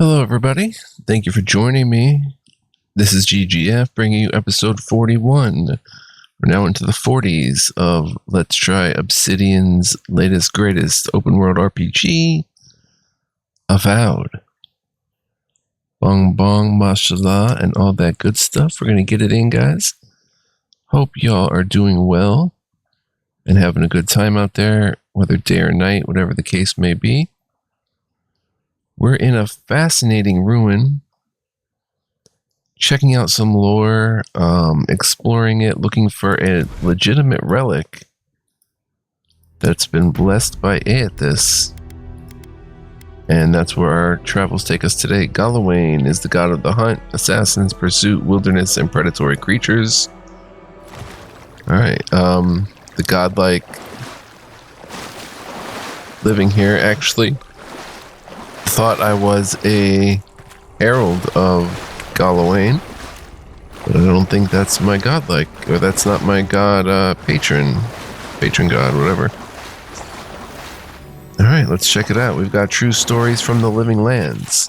Hello, everybody. Thank you for joining me. This is GGF bringing you episode 41. We're now into the 40s of Let's Try Obsidian's latest, greatest open world RPG, Avowed. Bong bong, mashallah, and all that good stuff. We're going to get it in, guys. Hope y'all are doing well and having a good time out there, whether day or night, whatever the case may be. We're in a fascinating ruin, checking out some lore, exploring it, looking for a legitimate relic that's been blessed by Aethys. And that's where our travels take us today. Galawain is the god of the hunt, assassins, pursuit, wilderness, and predatory creatures. Alright, the godlike living here actually thought I was a herald of Galawain, but I don't think that's my godlike, or that's not my god patron god, whatever. Alright, let's check it out. We've got true stories from the living lands.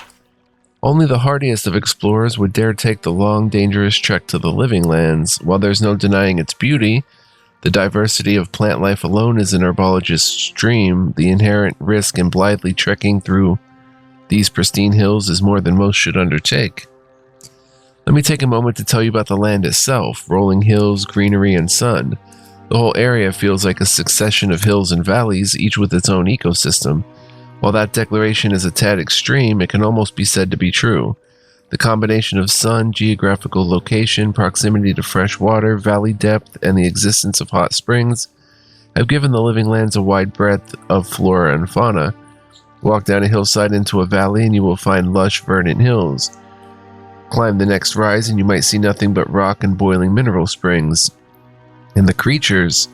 Only the hardiest of explorers would dare take the long, dangerous trek to the living lands. While there's no denying its beauty, the diversity of plant life alone is an herbologist's dream. The inherent risk in blithely trekking through these pristine hills is more than most should undertake. Let me take a moment to tell you about the land itself. Rolling hills, greenery, and sun. The whole area feels like a succession of hills and valleys, each with its own ecosystem. While that declaration is a tad extreme, it can almost be said to be true. The combination of sun, geographical location, proximity to fresh water, valley depth, and the existence of hot springs have given the living lands a wide breadth of flora and fauna. Walk down a hillside into a valley and you will find lush, verdant hills. Climb the next rise and you might see nothing but rock and boiling mineral springs. And the creatures.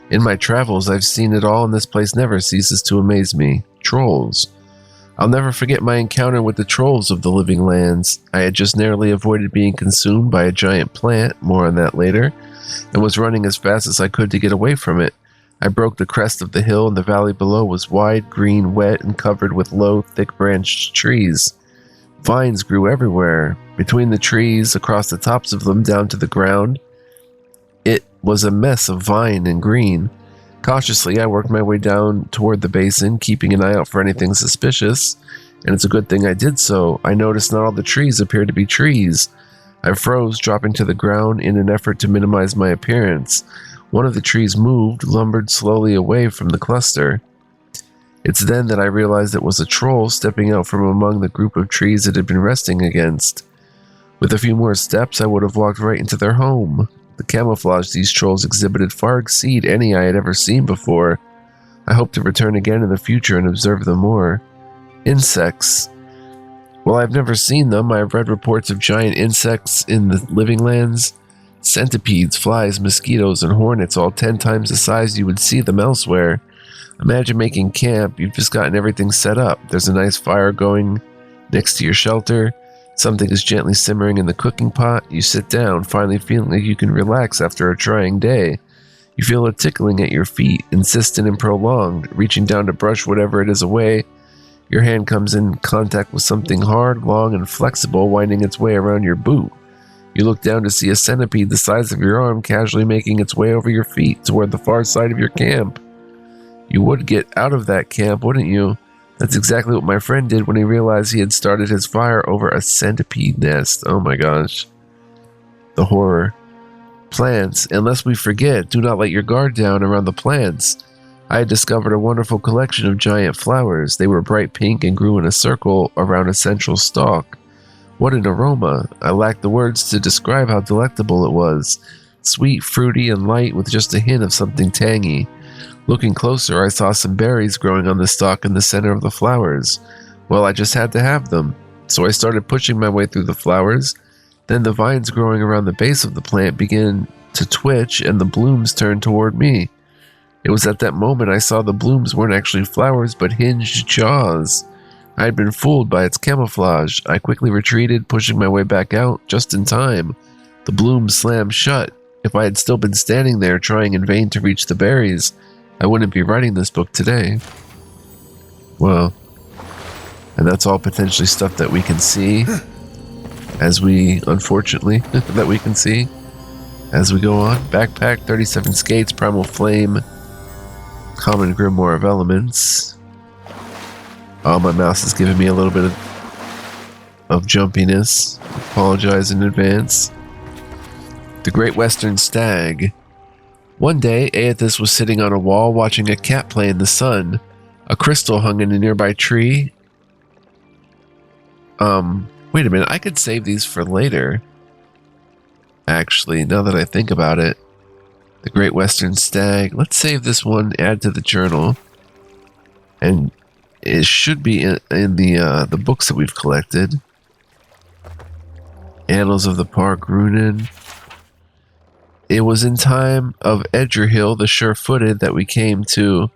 In my travels, I've seen it all, and this place never ceases to amaze me. Trolls. I'll never forget my encounter with the trolls of the living lands. I had just narrowly avoided being consumed by a giant plant, more on that later, and was running as fast as I could to get away from it. I broke the crest of the hill, and the valley below was wide, green, wet, and covered with low, thick-branched trees. Vines grew everywhere. Between the trees, across the tops of them, down to the ground, it was a mess of vine and green. Cautiously, I worked my way down toward the basin, keeping an eye out for anything suspicious, and it's a good thing I did so. I noticed not all the trees appeared to be trees. I froze, dropping to the ground in an effort to minimize my appearance. One of the trees moved, lumbered slowly away from the cluster. It's then that I realized it was a troll stepping out from among the group of trees it had been resting against. With a few more steps, I would have walked right into their home. The camouflage these trolls exhibited far exceed any I had ever seen before. I hope to return again in the future and observe them more. Insects. While I've never seen them, I have read reports of giant insects in the living lands. Centipedes, flies, mosquitoes, and hornets, all 10 times the size you would see them elsewhere. Imagine making camp. You've just gotten everything set up. There's a nice fire going next to your shelter. Something is gently simmering in the cooking pot. You sit down, finally feeling like you can relax after a trying day. You feel a tickling at your feet, insistent and prolonged. Reaching down to brush whatever it is away, your hand comes in contact with something hard, long, and flexible, winding its way around your boot. You look down to see a centipede the size of your arm casually making its way over your feet toward the far side of your camp. You would get out of that camp, wouldn't you? That's exactly what my friend did when he realized he had started his fire over a centipede nest. Oh my gosh. The horror. Plants. Unless we forget, do not let your guard down around the plants. I had discovered a wonderful collection of giant flowers. They were bright pink and grew in a circle around a central stalk. What an aroma. I lacked the words to describe how delectable it was. Sweet, fruity, and light with just a hint of something tangy. Looking closer, I saw some berries growing on the stalk in the center of the flowers. Well, I just had to have them. So I started pushing my way through the flowers. Then the vines growing around the base of the plant began to twitch and the blooms turned toward me. It was at that moment I saw the blooms weren't actually flowers but hinged jaws. I had been fooled by its camouflage. I quickly retreated, pushing my way back out, just in time. The blooms slammed shut. If I had still been standing there trying in vain to reach the berries, I wouldn't be writing this book today. Well, And that's all potentially stuff that we can see as we, unfortunately, that we can see as we go on. Backpack, 37 skates, primal flame, common grimoire of elements. Oh, my mouse is giving me a little bit of jumpiness. Apologize in advance. The Great Western Stag. One day, Aethys was sitting on a wall watching a cat play in the sun. A crystal hung in a nearby tree. Wait a minute, I could save these for later. Actually, now that I think about it. The Great Western Stag. Let's save this one, add to the journal. And it should be in the books that we've collected. Annals of the Park, Runin. It was in time of Edgerhill, the sure-footed, that we came to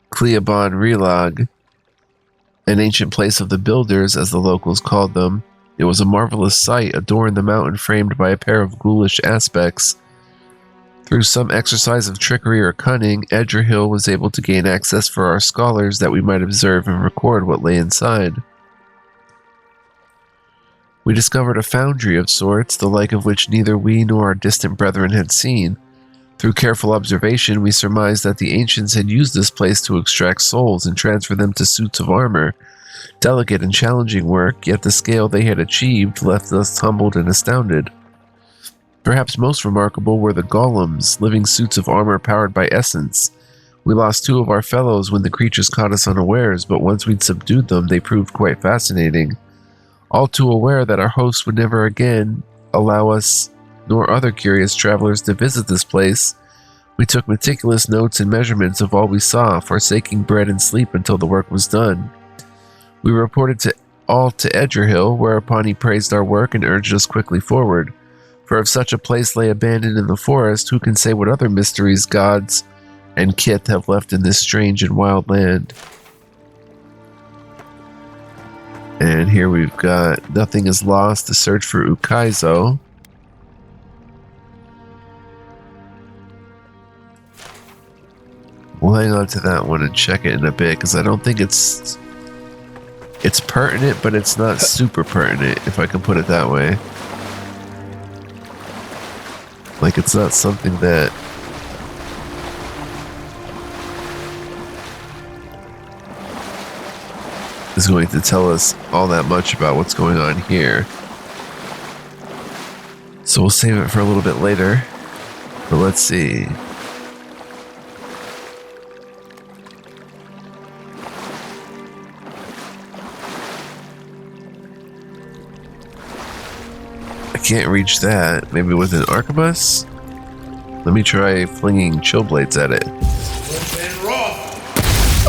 Cleobon Relog, an ancient place of the builders, as the locals called them. It was a marvelous sight, a door in the mountain framed by a pair of ghoulish aspects. Through some exercise of trickery or cunning, Edgerhill was able to gain access for our scholars that we might observe and record what lay inside. We discovered a foundry of sorts, the like of which neither we nor our distant brethren had seen. Through careful observation, we surmised that the ancients had used this place to extract souls and transfer them to suits of armor. Delicate and challenging work, yet the scale they had achieved left us humbled and astounded. Perhaps most remarkable were the golems, living suits of armor powered by essence. We lost 2 of our fellows when the creatures caught us unawares, but once we'd subdued them, they proved quite fascinating. All too aware that our hosts would never again allow us nor other curious travelers to visit this place, we took meticulous notes and measurements of all we saw, forsaking bread and sleep until the work was done. We reported all to Edgerhill, whereupon he praised our work and urged us quickly forward. For if such a place lay abandoned in the forest, who can say what other mysteries gods and kith have left in this strange and wild land? And here we've got Nothing is Lost, the search for Ukaizo. We'll hang on to that one and check it in a bit, because I don't think it's pertinent, but it's not super pertinent, if I can put it that way. Like, it's not something that is going to tell us all that much about what's going on here. So we'll save it for a little bit later. But let's see. I can't reach that. Maybe with an arquebus? Let me try flinging chill blades at it.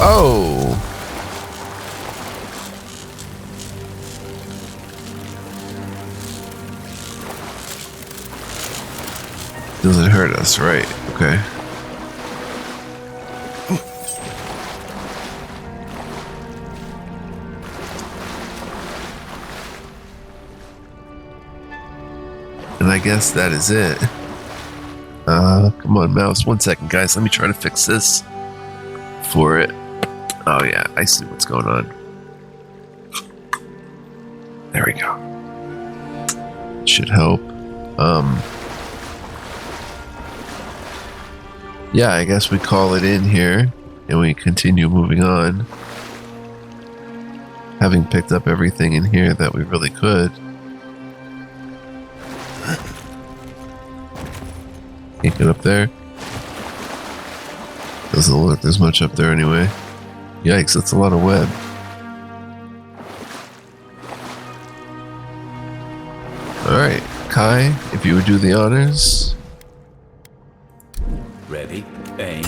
Oh! Doesn't hurt us, right? Okay. And I guess that is it. Come on, mouse. 1 second, guys. Let me try to fix this for it. Oh, yeah. I see what's going on. There we go. Should help. Yeah, I guess we call it in here and we continue moving on. Having picked up everything in here that we really could. Can't get up there. Doesn't look like there's much up there anyway. Yikes, that's a lot of web. Alright, Kai, if you would do the honors. Ready, aim.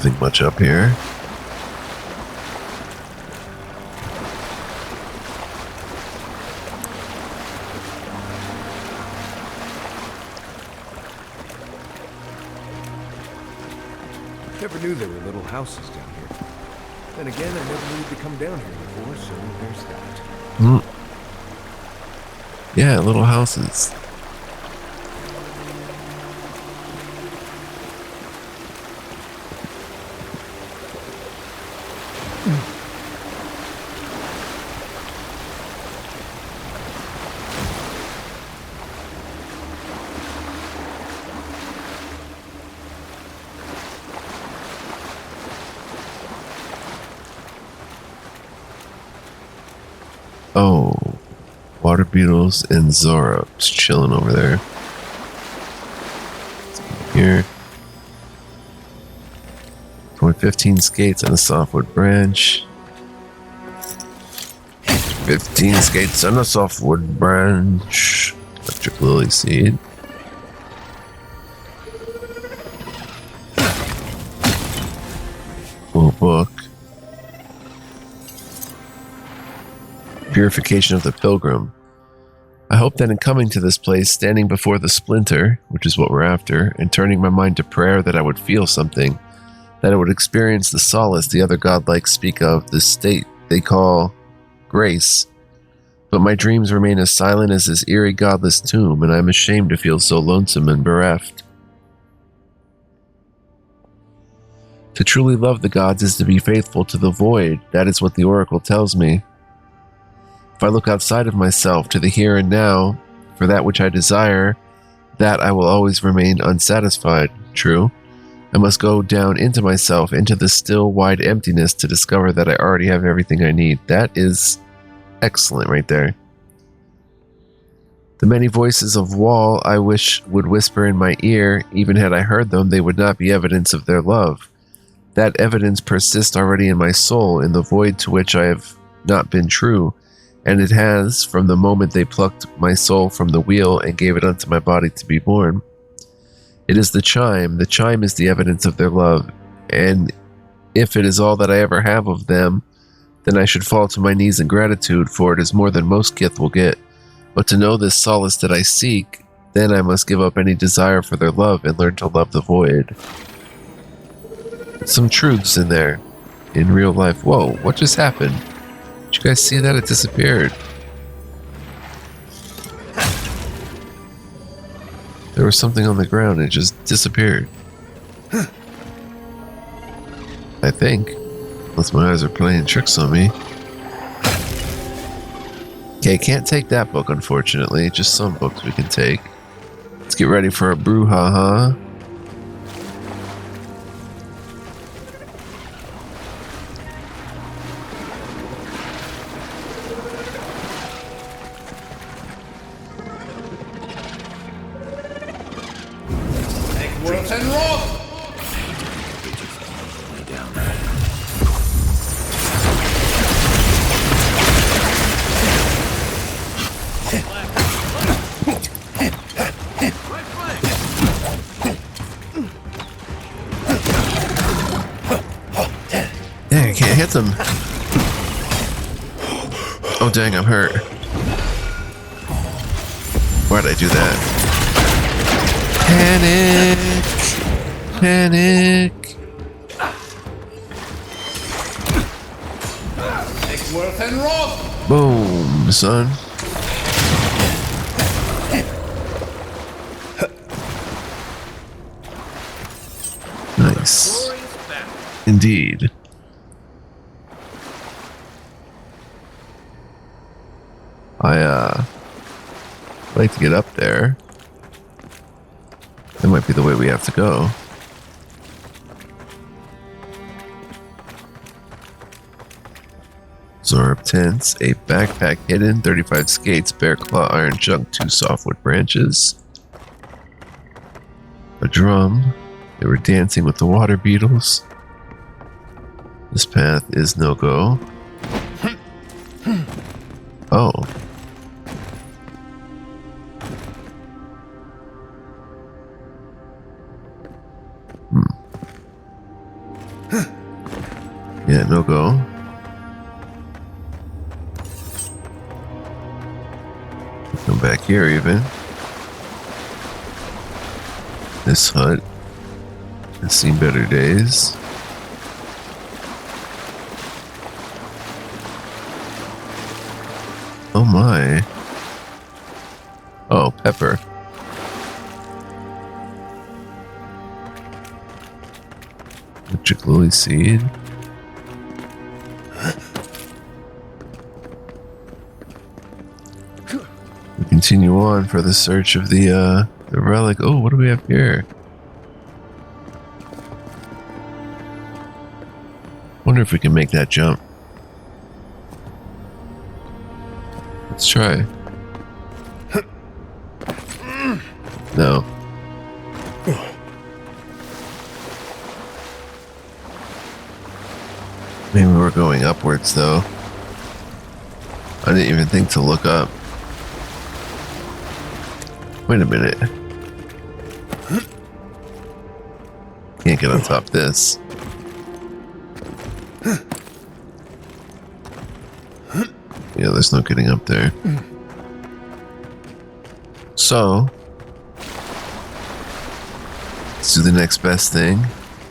Nothing much up here. Never knew there were little houses down here. Then again, I never needed to come down here before, so there's that. Yeah, little houses. Oh, water beetles and Zorops chilling over there. Here. 15 skates on a softwood branch. 15 skates on a softwood branch. Electric lily seed. Cool book. Purification of the Pilgrim. I hope that in coming to this place, standing before the splinter, which is what we're after, and turning my mind to prayer, that I would feel something, that I would experience the solace the other godlike speak of, the state they call grace. But my dreams remain as silent as this eerie godless tomb, and I am ashamed to feel so lonesome and bereft. To truly love the gods is to be faithful to the void, that is what the oracle tells me. If I look outside of myself to the here and now, for that which I desire, that I will always remain unsatisfied. True. I must go down into myself, into the still, wide emptiness to discover that I already have everything I need. That is excellent right there. The many voices of Wall I wish would whisper in my ear, even had I heard them, they would not be evidence of their love. That evidence persists already in my soul, in the void to which I have not been true. And it has, from the moment they plucked my soul from the wheel and gave it unto my body to be born. It is the chime is the evidence of their love, and if it is all that I ever have of them, then I should fall to my knees in gratitude, for it is more than most kith will get. But to know this solace that I seek, then I must give up any desire for their love and learn to love the void. Some truths in there, in real life. Whoa, what just happened? Did you guys see that? It disappeared. There was something on the ground and it just disappeared. I think. Unless my eyes are playing tricks on me. Okay, can't take that book, unfortunately. Just some books we can take. Let's get ready for a brouhaha. Dang, I can't hit them. Oh dang, I'm hurt. Why'd I do that? Panic! Panic! Boom, son. Nice. Indeed. I'd like to get up there. That might be the way we have to go. Zorb tents, a backpack hidden, 35 skates, bear claw, iron junk, 2 softwood branches. A drum. They were dancing with the water beetles. This path is no go. Oh. Yeah, no go. Come back here even. This hut has seen better days. Oh my. Oh, pepper. Magic lily seed. We continue on for the search of the relic. Oh, what do we have here? Wonder if we can make that jump. Let's try. No. Maybe we're going upwards though. I didn't even think to look up. Wait a minute. Can't get on top of this. Yeah, there's no getting up there. So, let's do the next best thing.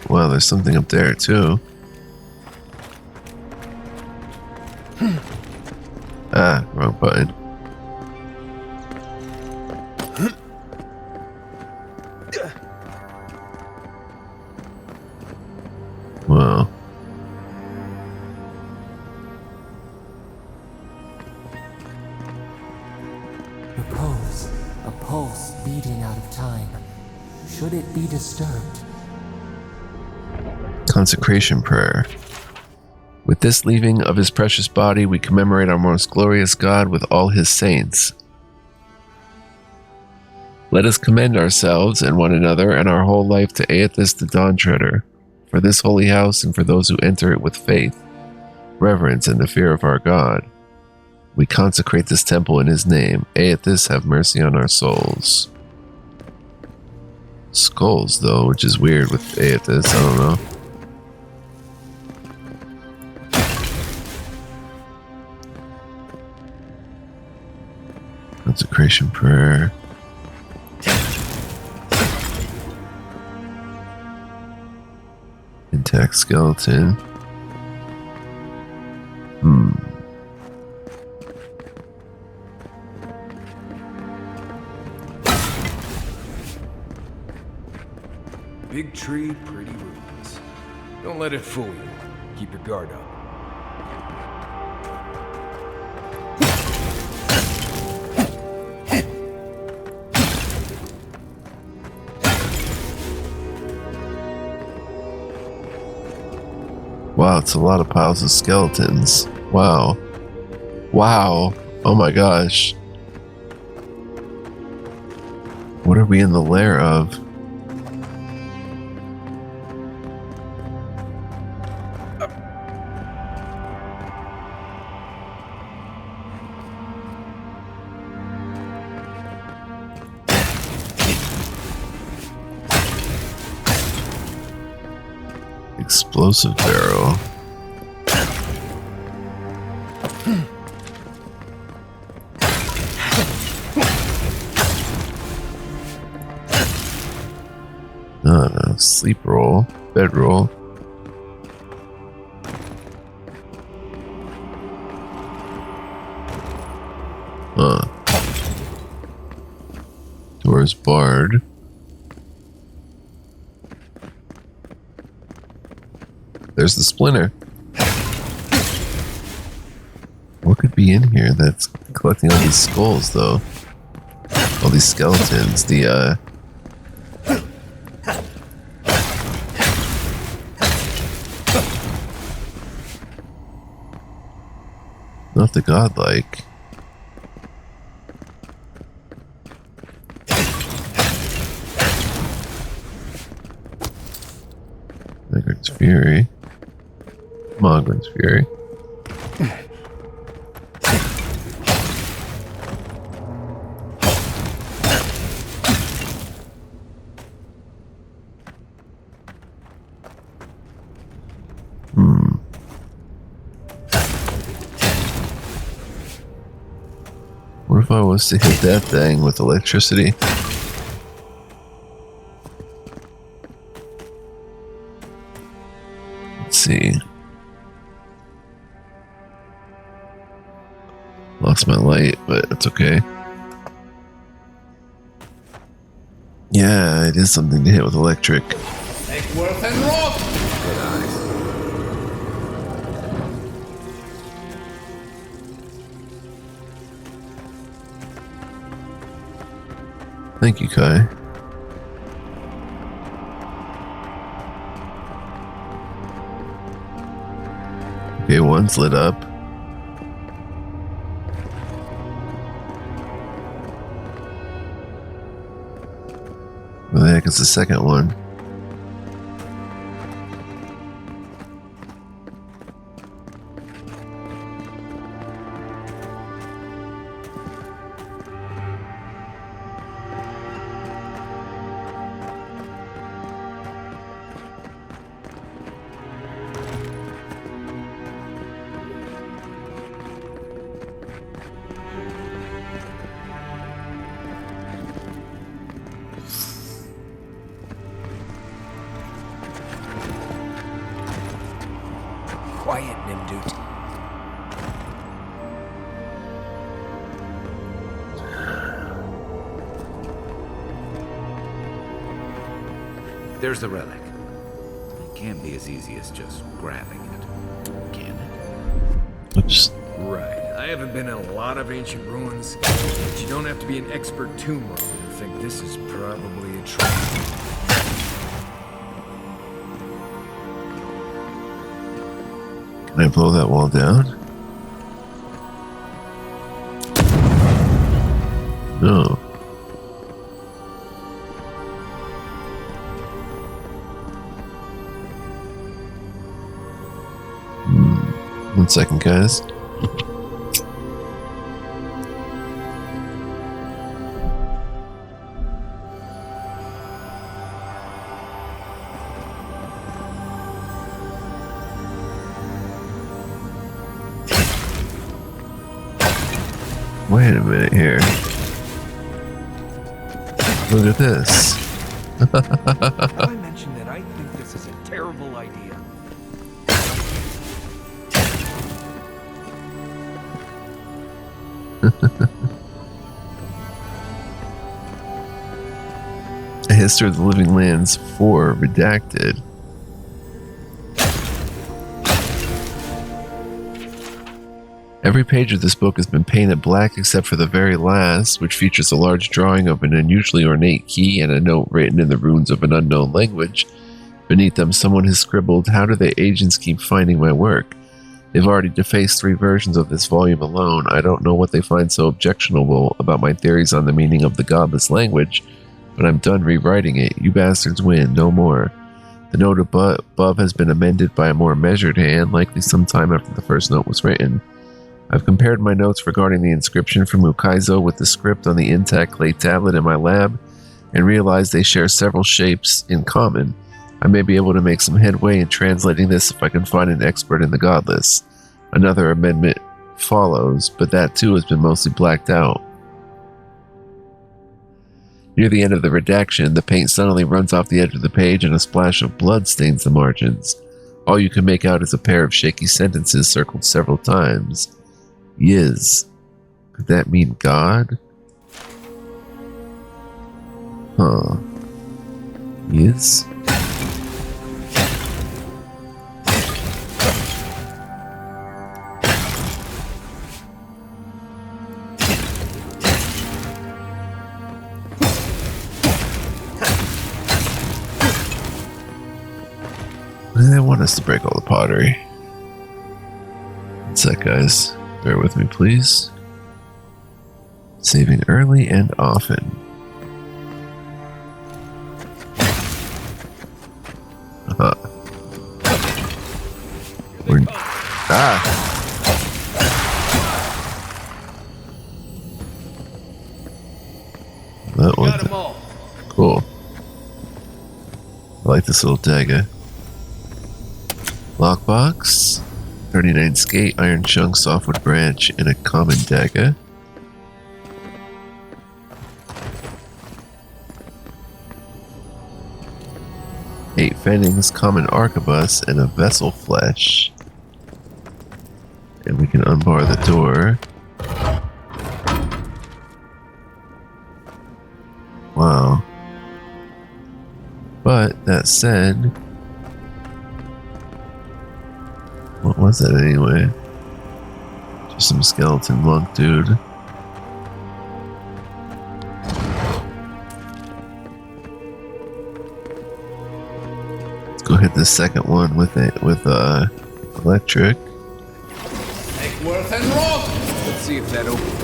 Wow, there's something up there too. Ah, wrong button. Wow. Repose, a pulse beating out of time. Should it be disturbed? Consecration prayer. With this leaving of his precious body, we commemorate our most glorious God with all his saints. Let us commend ourselves and one another and our whole life to Aethys the Dawn Treader, for this holy house and for those who enter it with faith, reverence, and the fear of our God. We consecrate this temple in his name. Aethys, have mercy on our souls. Skulls, though, which is weird with Aethys. I don't know. Consecration prayer. Intact skeleton. Big tree, pretty ruins. Don't let it fool you. Keep your guard up. Wow, it's a lot of piles of skeletons. Wow. Wow. Oh my gosh. What are we in the lair of? Explosive barrel. No, sleep roll, bed roll. Doors barred. There's the splinter. What could be in here that's collecting all these skulls, though? All these skeletons. Not the godlike. Magrin's Fury. Magrin's Fury. if I was to hit that thing with electricity. Let's see. Lost my light, but it's okay. Yeah, it is something to hit with electric. Egworth and Roth! Good eyes. Thank you, Kai. Okay, one's lit up. Where the heck is the second one? Quiet, Nimdut. There's the relic. It can't be as easy as just grabbing it, can it? Oops. Right. I haven't been in a lot of ancient ruins, but you don't have to be an expert tomb robber to think this is probably a trap. Can I blow that wall down? No. One second, guys. Wait a minute here. Look at this. Have I mentioned that I think this is a terrible idea? A History of the Living Lands 4 redacted. Every page of this book has been painted black except for the very last, which features a large drawing of an unusually ornate key and a note written in the runes of an unknown language. Beneath them, someone has scribbled, "How do the agents keep finding my work? They've already defaced 3 versions of this volume alone. I don't know what they find so objectionable about my theories on the meaning of the godless language, but I'm done rewriting it. You bastards win, no more." The note above has been amended by a more measured hand, likely sometime after the first note was written. I've compared my notes regarding the inscription from Ukaizo with the script on the intact clay tablet in my lab, and realized they share several shapes in common. I may be able to make some headway in translating this if I can find an expert in the godless. Another amendment follows, but that too has been mostly blacked out. Near the end of the redaction, the paint suddenly runs off the edge of the page and a splash of blood stains the margins. All you can make out is a pair of shaky sentences circled several times. Yiz. Could that mean God? Huh. Yiz? They want us to break all the pottery. One sec, guys. Bear with me, please. Saving early and often. Uh-huh. That one. Cool. I like this little dagger. Lockbox. 39 skate, iron chunk, softwood branch, and a common dagger. Fenning's common arquebus and a vessel flesh. And we can unbar the door. Wow. But that said, what was that anyway? Just some skeleton monk dude. Let's go hit the second one with electric. Take worth and roll. Let's see if that opens.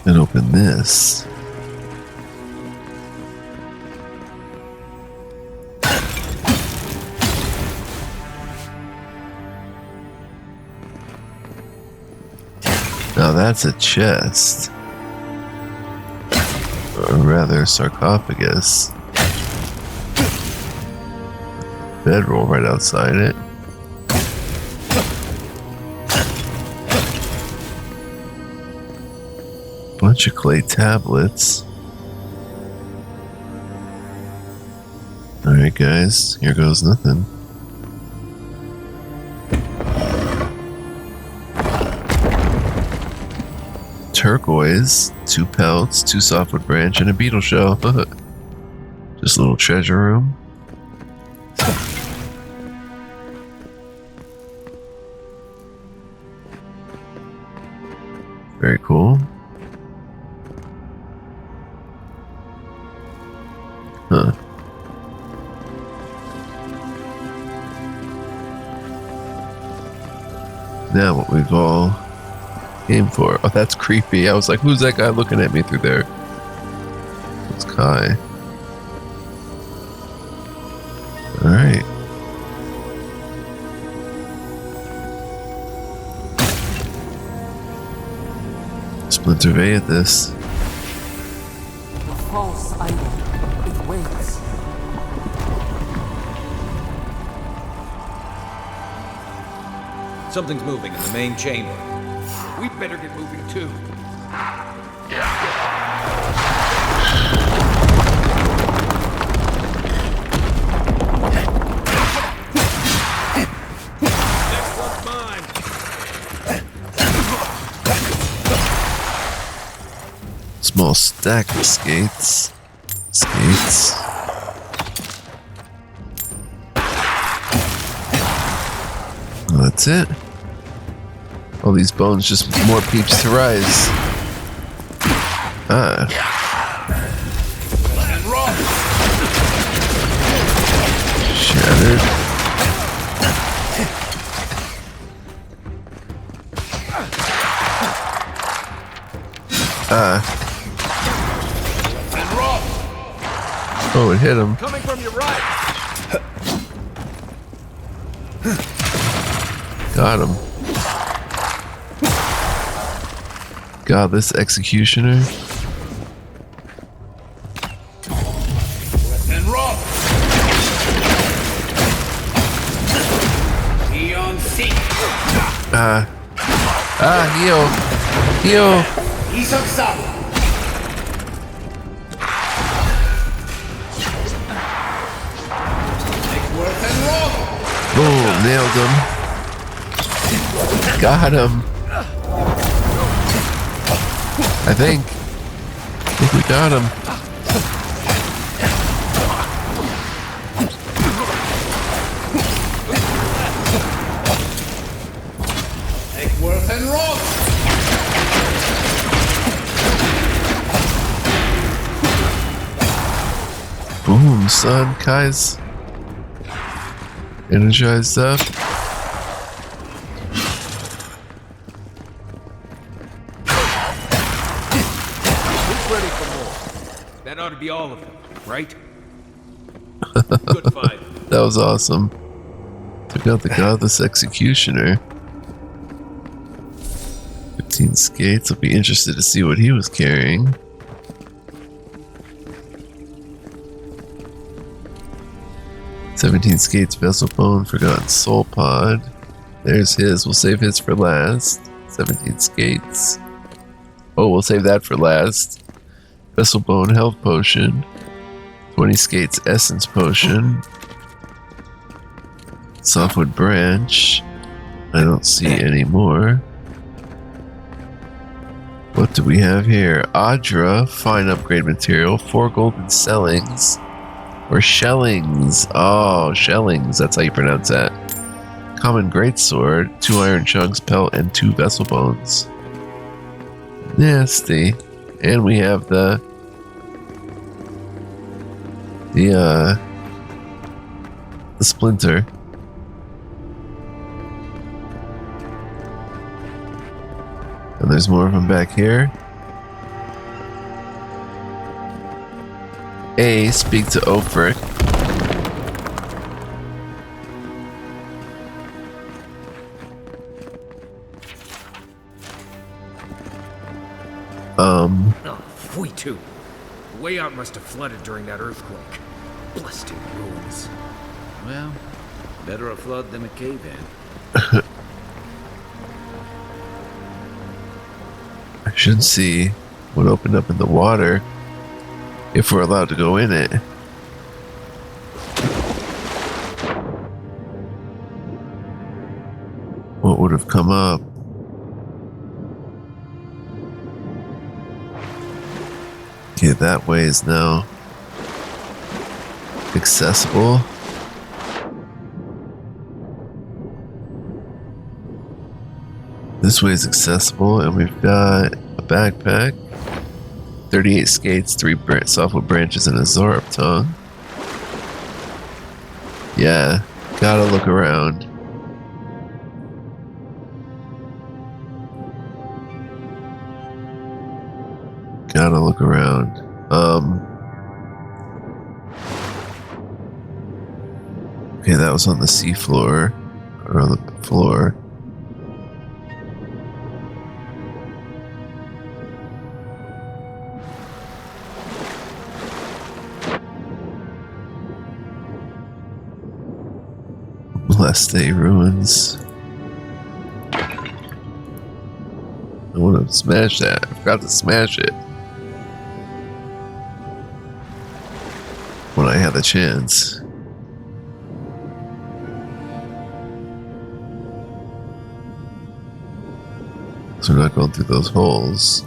And open this. Now that's a chest. Or rather, sarcophagus. Bedroll right outside it. Bunch of clay tablets. Alright guys, here goes nothing. Turquoise, 2 pelts, 2 softwood branch, and a beetle shell. Just a little treasure room. Very cool. Huh. Now what we've all came for. Oh, that's creepy. I was like, who's that guy looking at me through there? It's Kai. Alright. Splinter at this. The false idol. It waits. Something's moving in the main chamber. We better get moving too. Next one's mine. Small stack of skates. Well, that's it. All these bones, just more peeps to rise. Ah. Shattered. Ah. Oh, it hit him. Coming from your right. Got him. God, this executioner. And roll. Eon seek. Heal. Isaksawa. Take worth and roll. Oh, nailed him. Got him. I think we got him. Take worth and roll. Boom, son. Kai's energized up. Ready for more. That ought to be all of them, right? Good fight. That was awesome. Took out the godless executioner. 15 skates. I'll be interested to see what he was carrying. 17 skates, vessel bone, forgotten soul pod. There's his. We'll save his for last. 17 skates. Oh, we'll save that for last. Vessel bone, health potion. 20 skates, essence potion. Softwood branch. I don't see any more. What do we have here? Adra, fine upgrade material. 4 golden sellings. Or shellings. Oh, shellings. That's how you pronounce that. Common greatsword, 2 iron chunks, pelt, and 2 vessel bones. Nasty. And we have the splinter. And there's more of them back here. A, speak to Ophrich. Oh, we too. The way out must have flooded during that earthquake. Blasted ruins. Well, better a flood than a cave-in. I should see what opened up in the water if we're allowed to go in it. What would have come up? Okay, that way is now accessible. This way is accessible, and we've got a backpack, 38 skates, 3 softwood branches, and a Zorp tongue. Yeah, gotta look around. Gotta look around. Okay, that was on the seafloor, or on the floor. Blessed Day ruins. I want to smash that. I forgot to smash it when I had the chance. So we're not going through those holes.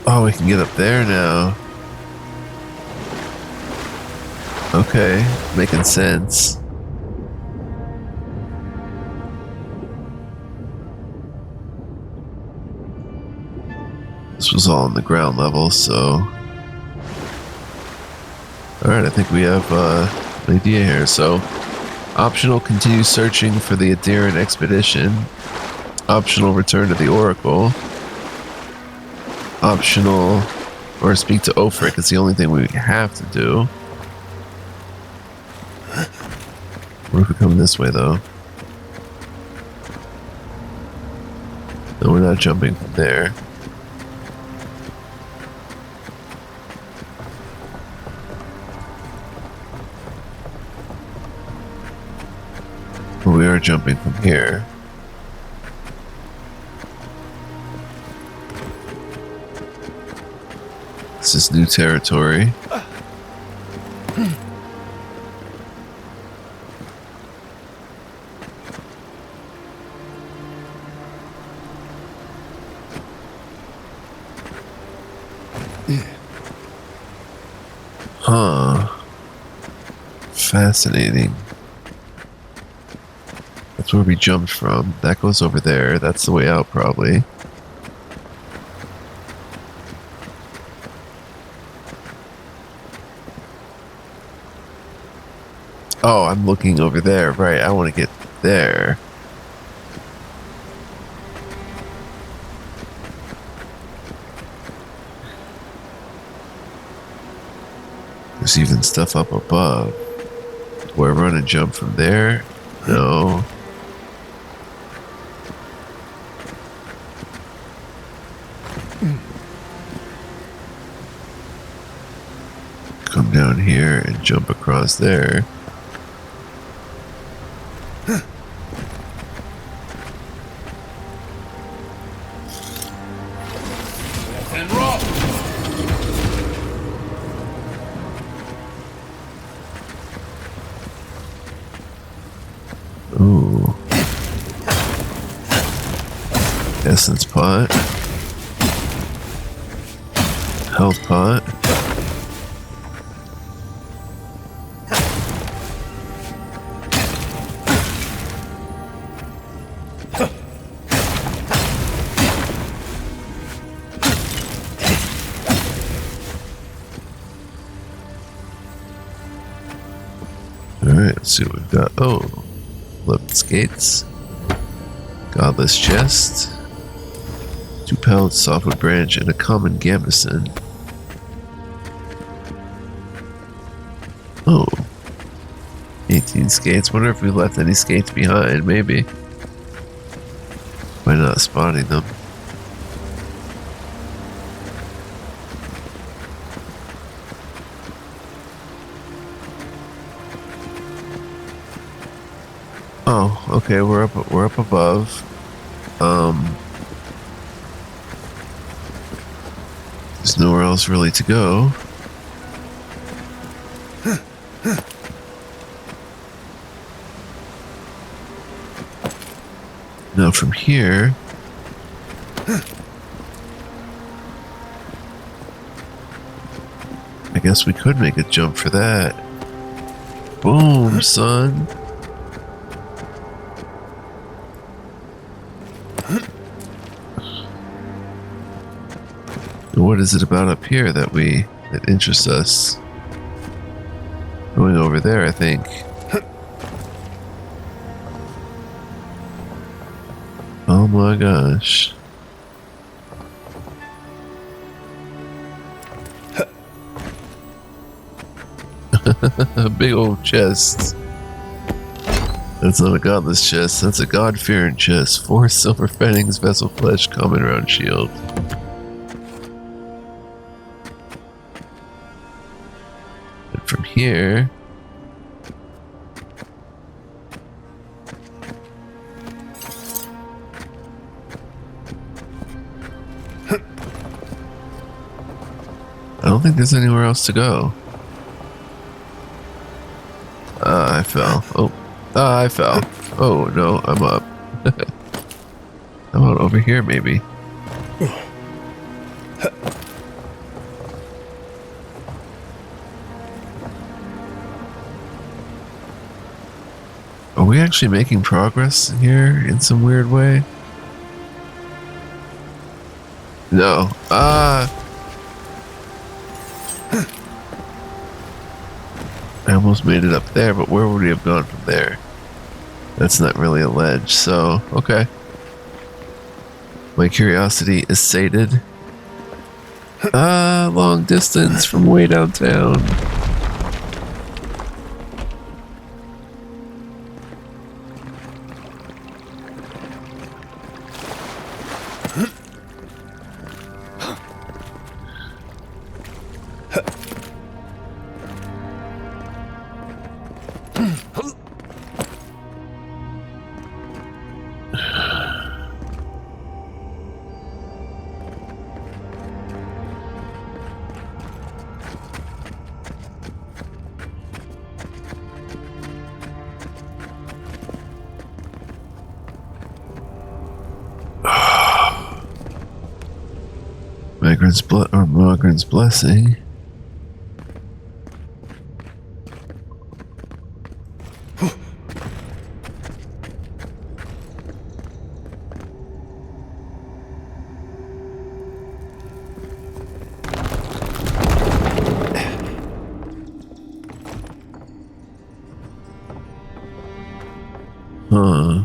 Oh, we can get up there now. Okay, making sense. This was all on the ground level, so... Alright, I think we have an idea here. So, optional, continue searching for the Adiran expedition. Optional, return to the Oracle. Optional, or speak to Ophrich. It's the only thing we have to do. What if we come this way, though? No, we're not jumping from there. But we are jumping from here. This is new territory. Huh. Fascinating. That's where we jumped from. That goes over there. That's the way out, probably. Oh, I'm looking over there. Right, I want to get there. There's even stuff up above. Do I run and jump from there? No. Come down here and jump across there. Ooh. Essence pot. Health pot. Alright, let's see what we've got. Oh, left skates. Godless chest. 2 pellets, softwood branch, and a common gambeson. Oh. 18 skates. Wonder if we left any skates behind, maybe. By not spotting them. Oh, okay, we're up above. There's nowhere else really to go. Now from here, I guess we could make a jump for that. Boom, son. What is it about up here that interests us? Going over there, I think. Oh my gosh. A big old chest. That's not a godless chest, that's a god-fearing chest. 4 silver fangs, vessel flesh, common round shield. And from here... I don't think there's anywhere else to go. I fell. Oh. I fell. Oh, no, I'm up. How about over here, maybe? Are we actually making progress here in some weird way? No. I almost made it up there, but where would we have gone from there? That's not really a ledge, so, okay. My curiosity is sated. Long distance from way downtown. Margaret's blessing. Huh.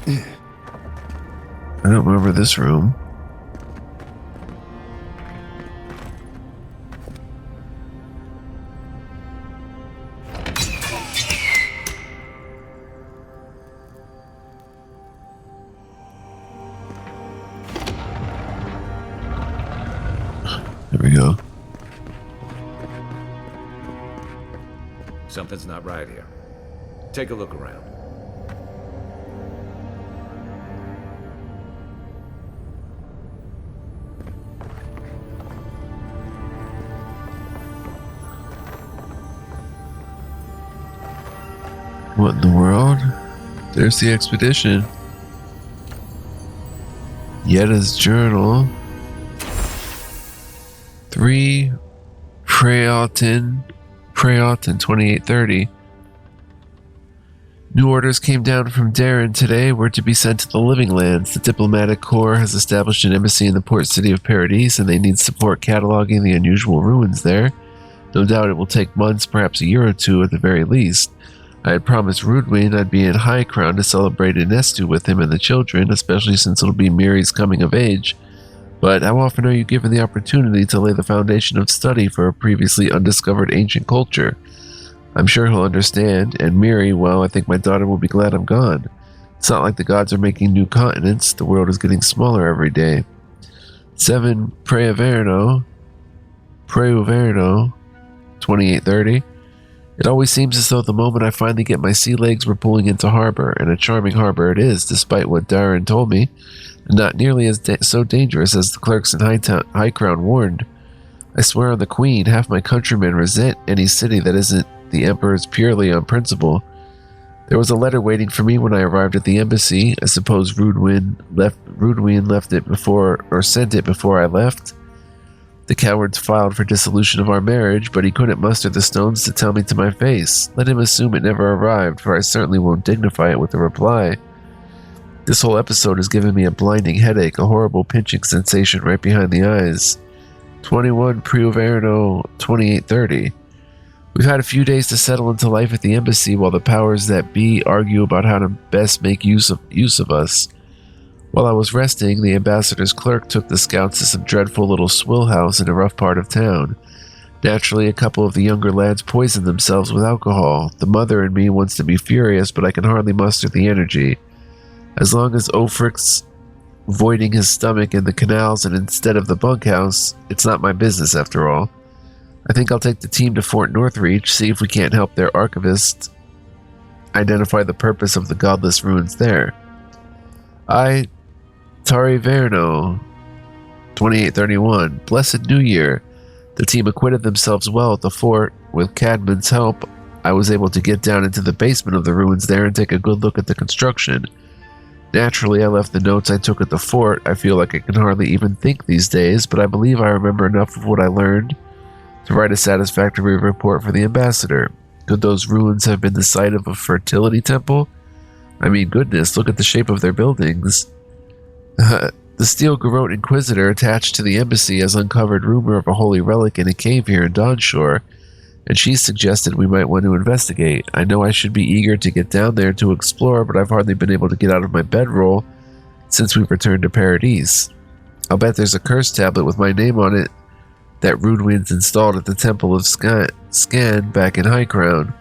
I don't remember this room. There we go. Something's not right here. Take a look around. What in the world? There's the expedition. Yetta's journal. 3 Preautumn 2830. New orders came down from Darren today. We're to be sent to the Living Lands. The diplomatic corps has established an embassy in the port city of Paradise, and they need support cataloging the unusual ruins there. No doubt it will take months, perhaps a year or two at the very least. I had promised Rudwin I'd be in High Crown to celebrate Inestu with him and the children, especially since it'll be Miri's coming of age. But how often are you given the opportunity to lay the foundation of study for a previously undiscovered ancient culture? I'm sure he'll understand, and Miri, well, I think my daughter will be glad I'm gone. It's not like the gods are making new continents. The world is getting smaller every day. 7 Preuverno 2830. It always seems as though the moment I finally get my sea legs, we're pulling into harbor, and a charming harbor it is, despite what Darren told me, and not nearly as so dangerous as the clerks in High Crown warned. I swear on the Queen, half my countrymen resent any city that isn't the Emperor's purely on principle. There was a letter waiting for me when I arrived at the embassy. I suppose Rudwin left it before, or sent it before I left. The cowards filed for dissolution of our marriage, but he couldn't muster the stones to tell me to my face. Let him assume it never arrived, for I certainly won't dignify it with a reply. This whole episode has given me a blinding headache, a horrible pinching sensation right behind the eyes. 21 Preuverno 2830. We've had a few days to settle into life at the embassy while the powers that be argue about how to best make use of us. While I was resting, the ambassador's clerk took the scouts to some dreadful little swill house in a rough part of town. Naturally, a couple of the younger lads poisoned themselves with alcohol. The mother in me wants to be furious, but I can hardly muster the energy. As long as Ofric's voiding his stomach in the canals and instead of the bunkhouse, it's not my business after all. I think I'll take the team to Fort Northreach, see if we can't help their archivist identify the purpose of the godless ruins there. Tari Verno 2831. Blessed New Year. The team acquitted themselves well at the fort. With Cadman's help, I was able to get down into the basement of the ruins there and take a good look at the construction. Naturally, I left the notes I took at the fort. I feel like I can hardly even think these days, but I believe I remember enough of what I learned to write a satisfactory report for the ambassador. Could those ruins have been the site of a fertility temple? I mean, goodness, look at the shape of their buildings. The Steel Garrote Inquisitor attached to the embassy has uncovered rumor of a holy relic in a cave here in Dawnshore, and she suggested we might want to investigate. I know I should be eager to get down there to explore, but I've hardly been able to get out of my bedroll since we've returned to Paradise. I'll bet there's a curse tablet with my name on it that Rudwin's installed at the Temple of Scan back in High Crown.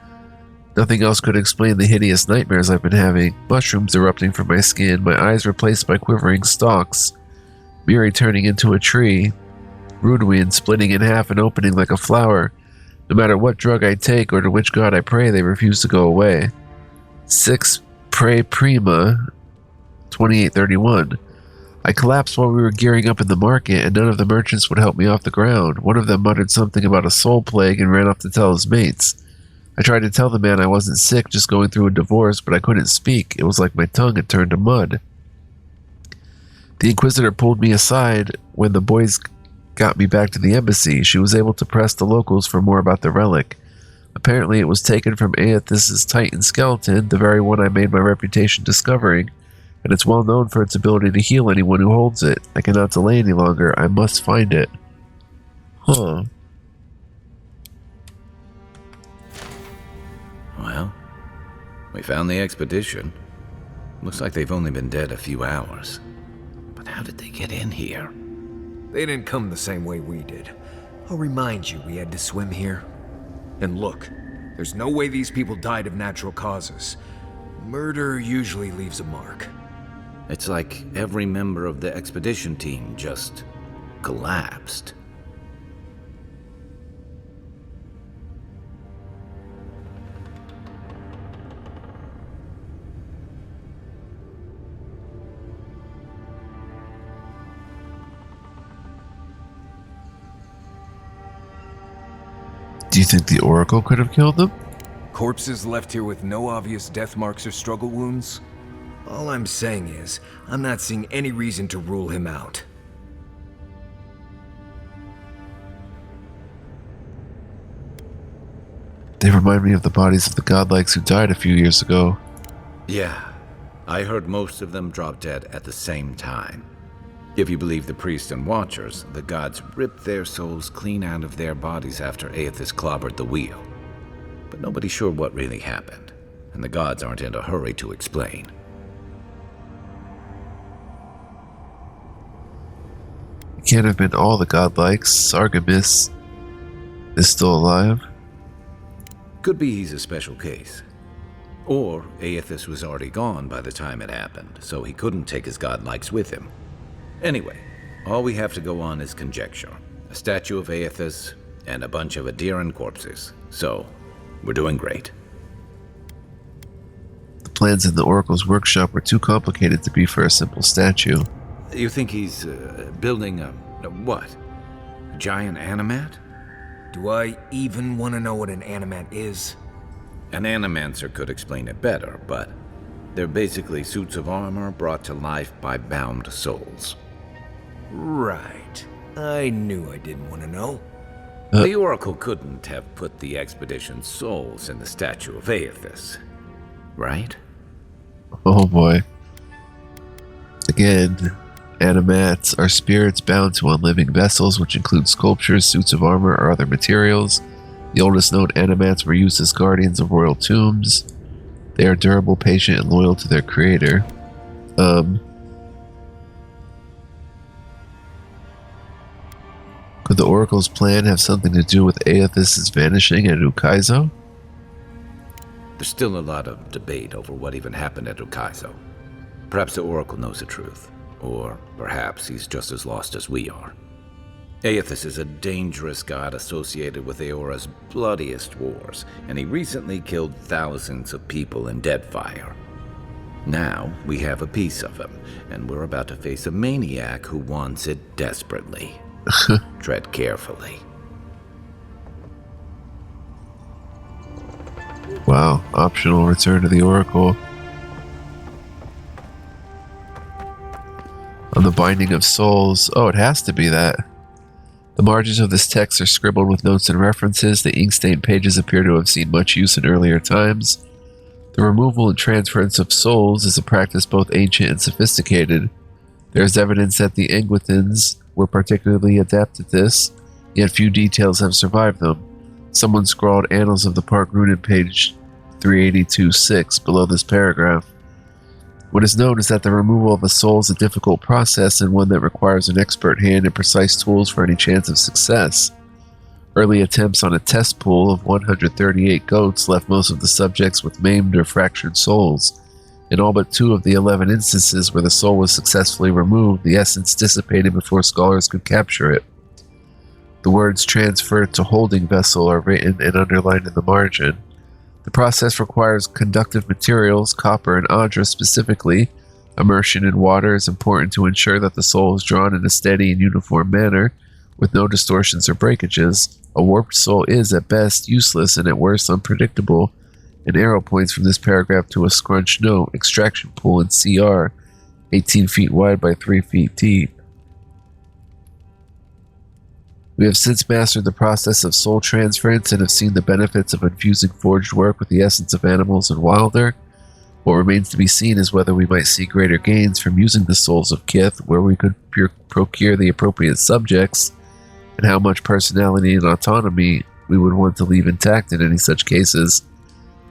Nothing else could explain the hideous nightmares I've been having. Mushrooms erupting from my skin, my eyes replaced by quivering stalks, Miri turning into a tree, Rudwin splitting in half and opening like a flower. No matter what drug I take or to which god I pray, they refuse to go away. 6 Pre Prima 2831. I collapsed while we were gearing up in the market, and none of the merchants would help me off the ground. One of them muttered something about a soul plague and ran off to tell his mates. I tried to tell the man I wasn't sick, just going through a divorce, but I couldn't speak. It was like my tongue had turned to mud. The Inquisitor pulled me aside when the boys got me back to the embassy. She was able to press the locals for more about the relic. Apparently it was taken from Aethys's Titan skeleton, the very one I made my reputation discovering, and it's well known for its ability to heal anyone who holds it. I cannot delay any longer. I must find it. Huh. Well, we found the expedition. Looks like they've only been dead a few hours. But how did they get in here? They didn't come the same way we did. I'll remind you, we had to swim here. And look, there's no way these people died of natural causes. Murder usually leaves a mark. It's like every member of the expedition team just collapsed. Do you think the Oracle could have killed them? Corpses left here with no obvious death marks or struggle wounds? All I'm saying is, I'm not seeing any reason to rule him out. They remind me of the bodies of the godlikes who died a few years ago. Yeah, I heard most of them drop dead at the same time. If you believe the priests and watchers, the gods ripped their souls clean out of their bodies after Aethys clobbered the wheel. But nobody's sure what really happened, and the gods aren't in a hurry to explain. It can't have been all the godlikes. Sargamis is still alive. Could be he's a special case. Or Aethys was already gone by the time it happened, so he couldn't take his godlikes with him. Anyway, all we have to go on is conjecture. A statue of Aethys and a bunch of Adiran corpses. So, we're doing great. The plans in the Oracle's workshop were too complicated to be for a simple statue. You think he's building a what? A giant animat? Do I even want to know what an animat is? An animancer could explain it better, but they're basically suits of armor brought to life by bound souls. Right. I knew I didn't want to know. The Oracle couldn't have put the expedition's souls in the statue of Aethys, right? Oh boy. Again, animats are spirits bound to unliving vessels, which include sculptures, suits of armor, or other materials. The oldest known animats were used as guardians of royal tombs. They are durable, patient, and loyal to their creator. Could the Oracle's plan have something to do with Aethys' vanishing at Ukaizo? There's still a lot of debate over what even happened at Ukaizo. Perhaps the Oracle knows the truth, or perhaps he's just as lost as we are. Aethys is a dangerous god associated with Eora's bloodiest wars, and he recently killed thousands of people in Deadfire. Now we have a piece of him, and we're about to face a maniac who wants it desperately. Tread carefully. Wow, optional return to the Oracle. On the Binding of Souls. Oh, it has to be that. The margins of this text are scribbled with notes and references. The ink-stained pages appear to have seen much use in earlier times. The removal and transference of souls is a practice both ancient and sophisticated. There is evidence that the Engwithans were particularly adept at this, yet few details have survived them. Someone scrawled Annals of the Park Runen page 382-6 below this paragraph. What is known is that the removal of a soul is a difficult process and one that requires an expert hand and precise tools for any chance of success. Early attempts on a test pool of 138 goats left most of the subjects with maimed or fractured souls. In all but 2 of the 11 instances where the soul was successfully removed, the essence dissipated before scholars could capture it. The words transferred to holding vessel are written and underlined in the margin. The process requires conductive materials, copper and adra specifically. Immersion in water is important to ensure that the soul is drawn in a steady and uniform manner, with no distortions or breakages. A warped soul is, at best, useless and at worst unpredictable. An arrow points from this paragraph to a scrunch note, extraction pool in CR, 18 feet wide by 3 feet deep. We have since mastered the process of soul transference and have seen the benefits of infusing forged work with the essence of animals and wilder. What remains to be seen is whether we might see greater gains from using the souls of Kith, where we could procure the appropriate subjects, and how much personality and autonomy we would want to leave intact in any such cases.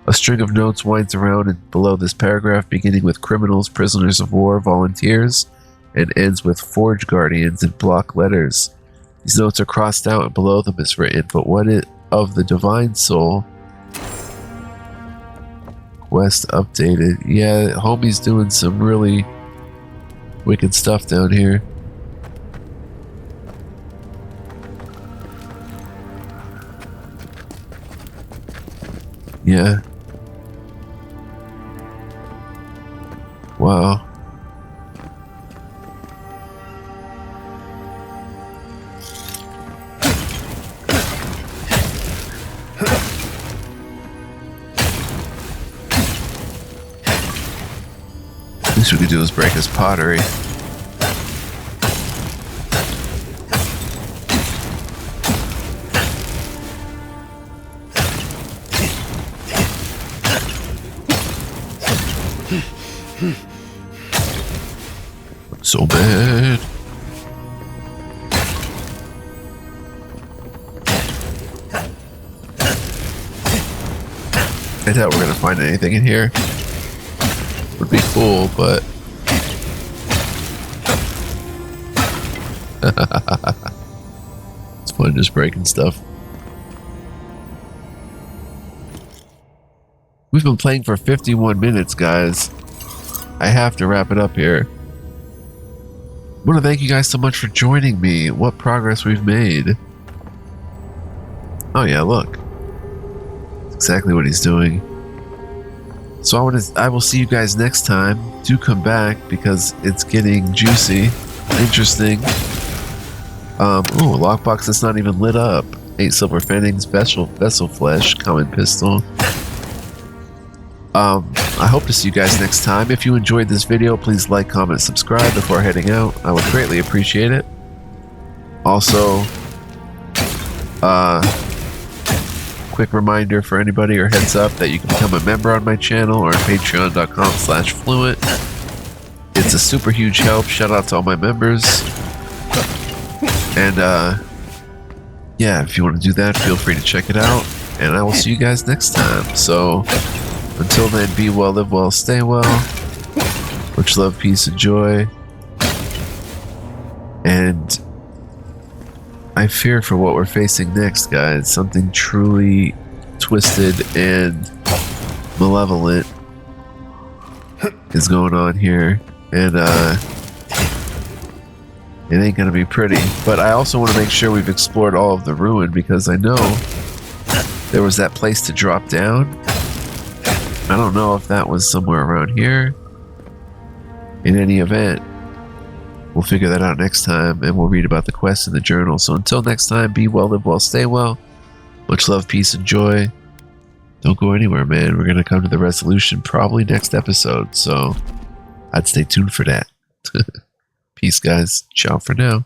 A string of notes winds around and below this paragraph, beginning with criminals, prisoners of war, volunteers, and ends with forge guardians in block letters. These notes are crossed out and below them is written, but what of the divine soul? Quest updated. Yeah, homie's doing some really wicked stuff down here. Yeah. Wow. Least we could do is break his pottery. So bad. I doubt we're gonna find anything in here. Would be cool, but it's fun just breaking stuff. We've been playing for 51 minutes, guys. I have to wrap it up here. I want to thank you guys so much for joining me. What progress we've made. Oh yeah, look. That's exactly what he's doing. So I will see you guys next time. Do come back because it's getting juicy, interesting. Ooh, a lockbox that's not even lit up. 8 silver fannings, vessel flesh, common pistol. I hope to see you guys next time. If you enjoyed this video, please like, comment, subscribe before heading out. I would greatly appreciate it. Also, quick reminder for anybody or heads up that you can become a member on my channel or at patreon.com/fluent. It's a super huge help. Shout out to all my members. And yeah, if you want to do that, feel free to check it out. And I will see you guys next time. So until then, be well, live well, stay well. Much love, peace, and joy. And I fear for what we're facing next, guys. Something truly twisted and malevolent is going on here. And it ain't gonna be pretty. But I also want to make sure we've explored all of the ruin, because I know there was that place to drop down. I don't know if that was somewhere around here. In any event, we'll figure that out next time, and we'll read about the quest in the journal. So until next time, be well, live well, stay well. Much love, peace, and joy. Don't go anywhere, man. We're going to come to the resolution probably next episode, so I'd stay tuned for that. Peace, guys. Ciao for now.